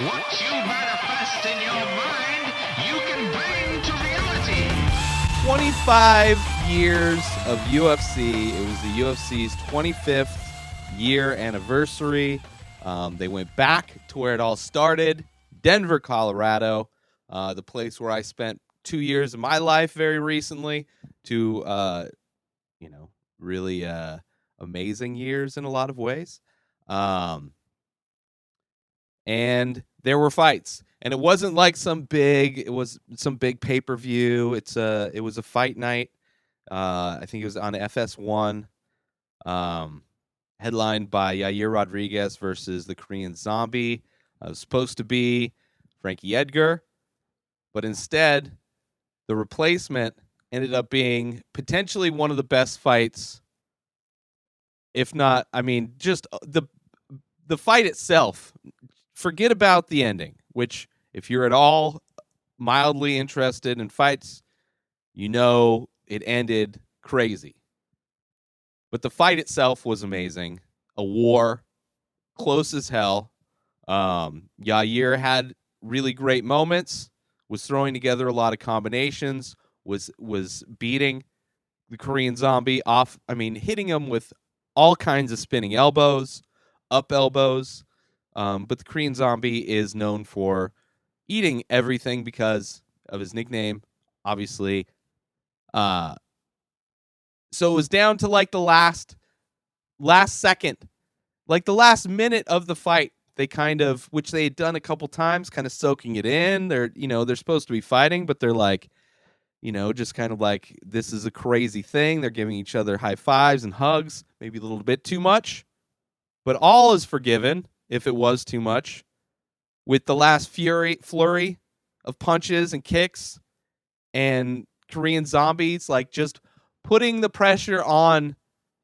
What you manifest in your mind, you can bring to reality. 25 years of UFC. It was the UFC's 25th year anniversary. They went back to where it all started, Denver, Colorado, the place where I spent 2 years of my life very recently. Two, really amazing years in a lot of ways. And there were fights, and it wasn't like some big pay-per-view. It was a fight night. I think it was on FS1, headlined by Yair Rodríguez versus the Korean Zombie. It was supposed to be Frankie Edgar, but instead, the replacement ended up being potentially one of the best fights, if not, just the fight itself. Forget about the ending, which, if you're at all mildly interested in fights, you know it ended crazy. But the fight itself was amazing. A war, close as hell. Yair had really great moments, was throwing together a lot of combinations, was beating the Korean Zombie off. Hitting him with all kinds of spinning elbows, up elbows. But the Korean Zombie is known for eating everything because of his nickname, obviously. So it was down to like the last second, like the last minute of the fight. They which they had done a couple times, kind of soaking it in. They're supposed to be fighting, but they're like, just kind of like, this is a crazy thing. They're giving each other high fives and hugs, maybe a little bit too much, but all is forgiven if it was too much, with the last flurry of punches and kicks, and Korean Zombies like just putting the pressure on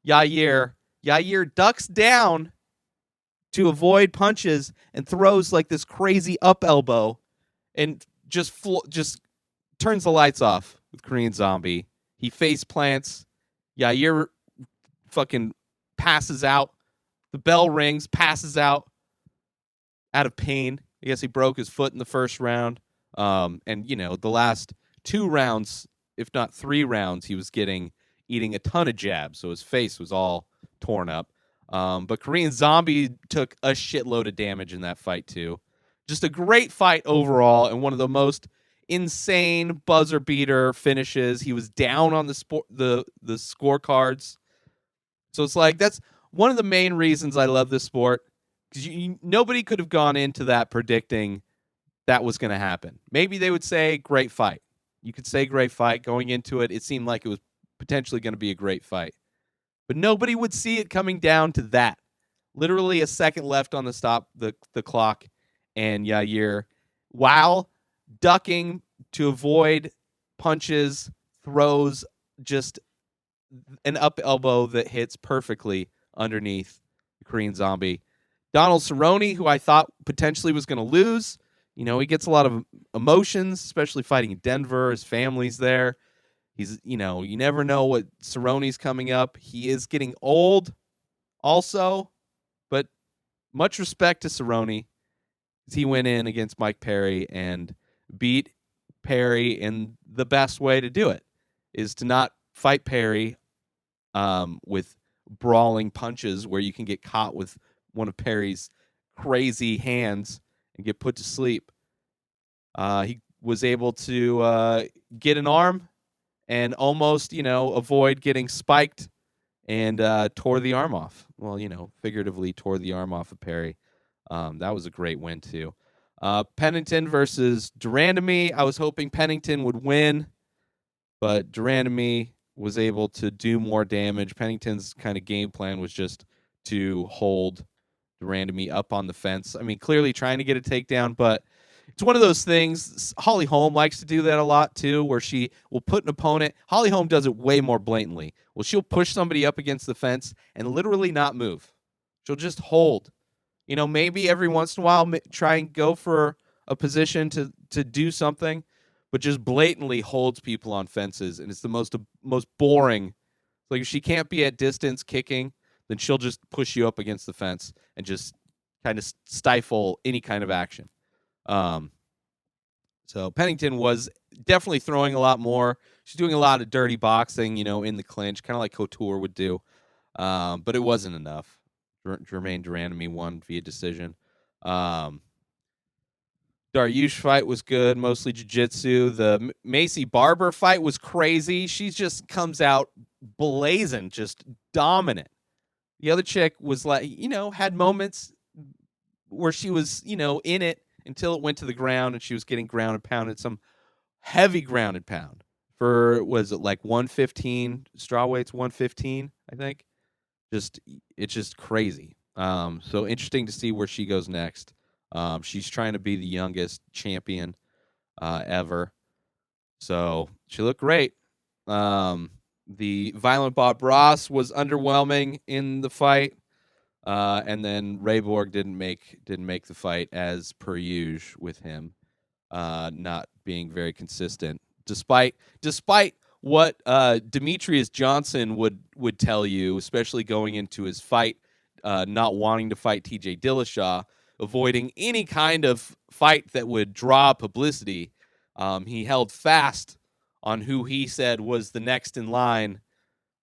Yair. Yair ducks down to avoid punches and throws like this crazy up elbow, and just turns the lights off with Korean Zombie. He face plants. Yair fucking passes out. The bell rings, passes out of pain. I guess he broke his foot in the first round. And the last 2 rounds, if not 3 rounds, he was eating a ton of jabs, so his face was all torn up. But Korean Zombie took a shitload of damage in that fight too. Just a great fight overall, and one of the most insane buzzer beater finishes. He was down on the scorecards. So it's like, that's one of the main reasons I love this sport, because nobody could have gone into that predicting that was going to happen. Maybe they would say great fight. You could say great fight going into it. It seemed like it was potentially going to be a great fight, but nobody would see it coming down to that. Literally a second left on the clock, and Yair, while ducking to avoid punches, throws just an up elbow that hits perfectly underneath the Korean Zombie. Donald Cerrone, who I thought potentially was going to lose. He gets a lot of emotions, especially fighting in Denver. His family's there. He's, you never know what Cerrone's coming up. He is getting old also, but much respect to Cerrone. He went in against Mike Perry and beat Perry, in the best way to do it is to not fight Perry with brawling punches where you can get caught with one of Perry's crazy hands and get put to sleep. He was able to get an arm and almost, avoid getting spiked, and tore the arm off. Well, figuratively tore the arm off of Perry. That was a great win too. Pennington versus Durandamy. I was hoping Pennington would win, but Durandamy was able to do more damage. Pennington's kind of game plan was just to hold Durandamy up on the fence. Clearly trying to get a takedown, but it's one of those things. Holly Holm likes to do that a lot too, where she will put an opponent. Holly Holm does it way more blatantly. Well, she'll push somebody up against the fence and literally not move. She'll just hold. Maybe every once in a while try and go for a position to do something, but just blatantly holds people on fences, and it's the most boring. Like, if she can't be at distance kicking, then she'll just push you up against the fence and just kind of stifle any kind of action. So Pennington was definitely throwing a lot more. She's doing a lot of dirty boxing, in the clinch, kind of like Couture would do. But it wasn't enough. Jermaine Durandamy won via decision. Dariush fight was good, mostly jiu-jitsu. The Macy Barber fight was crazy. She just comes out blazing, just dominant. The other chick was like, had moments where she was, in it until it went to the ground and she was getting ground and pounded, some heavy ground and pound for, was it like 115, straw weight's 115, I think. It's just crazy. So interesting to see where she goes next. She's trying to be the youngest champion ever. So she looked great. The Violent Bob Ross was underwhelming in the fight. And then Rayborg didn't make the fight as per usual with him not being very consistent. Despite what Demetrius Johnson would tell you, especially going into his fight, not wanting to fight TJ Dillashaw, avoiding any kind of fight that would draw publicity. He held fast on who he said was the next in line,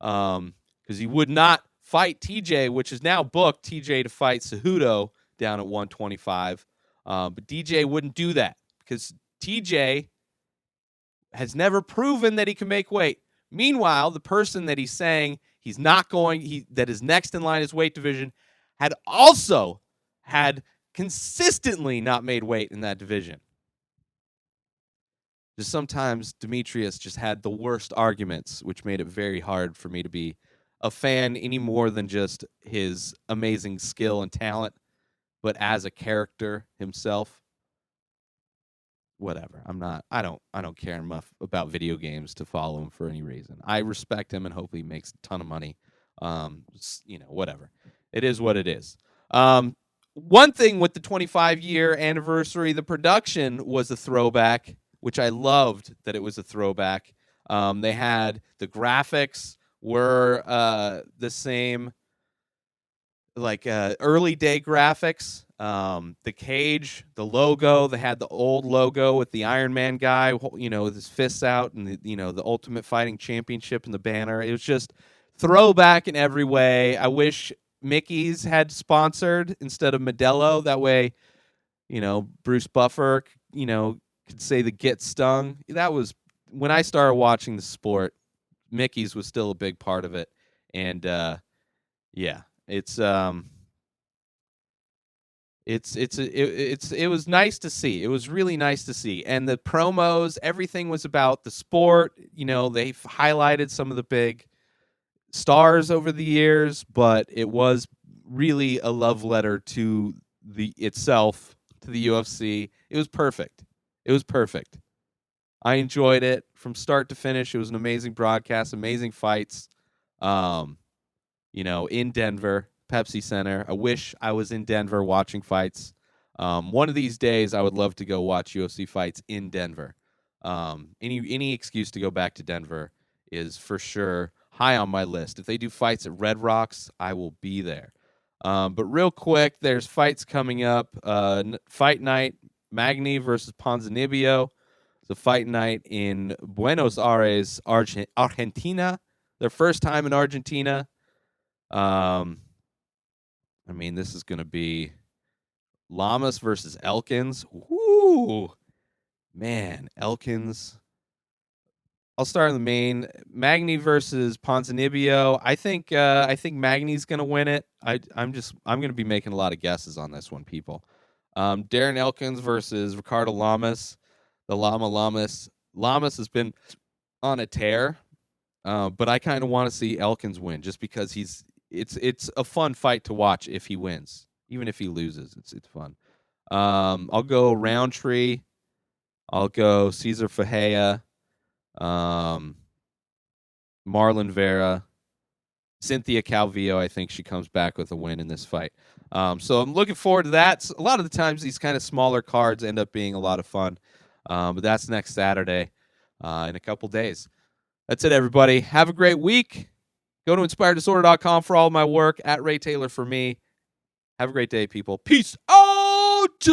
because he would not fight TJ, which is now booked TJ to fight Cejudo down at 125. But DJ wouldn't do that because TJ has never proven that he can make weight. Meanwhile, the person that he's saying he's not going, that is next in line his weight division, had also had consistently not made weight in that division. Just sometimes Demetrius just had the worst arguments, which made it very hard for me to be a fan any more than just his amazing skill and talent, but as a character himself. Whatever. I don't care enough about video games to follow him for any reason. I respect him and hope he makes a ton of money. Whatever. It is what it is. One thing with the 25-year anniversary, the production was a throwback, which I loved that it was a throwback. They had the graphics were the same, like early day graphics. The cage, the logo, they had the old logo with the Iron Man guy, with his fists out, and the Ultimate Fighting Championship and the banner. It was just throwback in every way. I wish Mickey's had sponsored instead of Modelo. That way, Bruce Buffer, could say the get stung. That was when I started watching the sport. Mickey's was still a big part of it, and it was nice to see. It was really nice to see, and the promos, everything was about the sport. They highlighted some of the big stars over the years, but it was really a love letter to the UFC. It was perfect. I enjoyed it from start to finish. It was an amazing broadcast, amazing fights. In Denver, Pepsi Center. I wish I was in Denver watching fights. One of these days, I would love to go watch UFC fights in Denver. Any excuse to go back to Denver is for sure high on my list. If they do fights at Red Rocks, I will be there. But real quick, there's fights coming up. Fight Night, Magny versus Ponzinibbio. It's a fight night in Buenos Aires, Argentina. Their first time in Argentina. This is going to be Lamas versus Elkins. Woo! Man, Elkins. I'll start in the main. Magny versus Ponzinibbio. I think Magny's going to win it. I'm going to be making a lot of guesses on this one, people. Darren Elkins versus Ricardo Lamas. The Lamas has been on a tear, but I kind of want to see Elkins win just because it's a fun fight to watch if he wins. Even if he loses, it's fun. I'll go Roundtree. I'll go Cesar Fajea. Marlon Vera. Cynthia Calvillo, I think she comes back with a win in this fight. So I'm looking forward to that. A lot of the times these kind of smaller cards end up being a lot of fun. But that's next Saturday in a couple days. That's it, everybody. Have a great week. Go to inspireddisorder.com for all of my work. At Ray Taylor for me. Have a great day, people. Peace out!